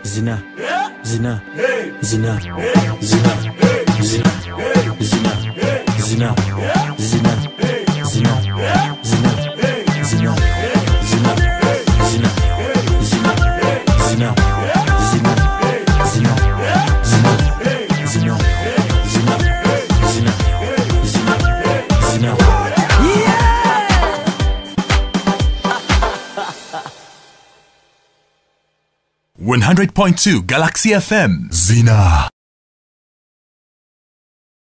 Zina, zina, zina, zina, zina, zina, zina, zina, zina, zina, zina, zina, zina, zina, zina, zina, zina, zina, zina, zina. 100.2 Galaxy FM. Zina.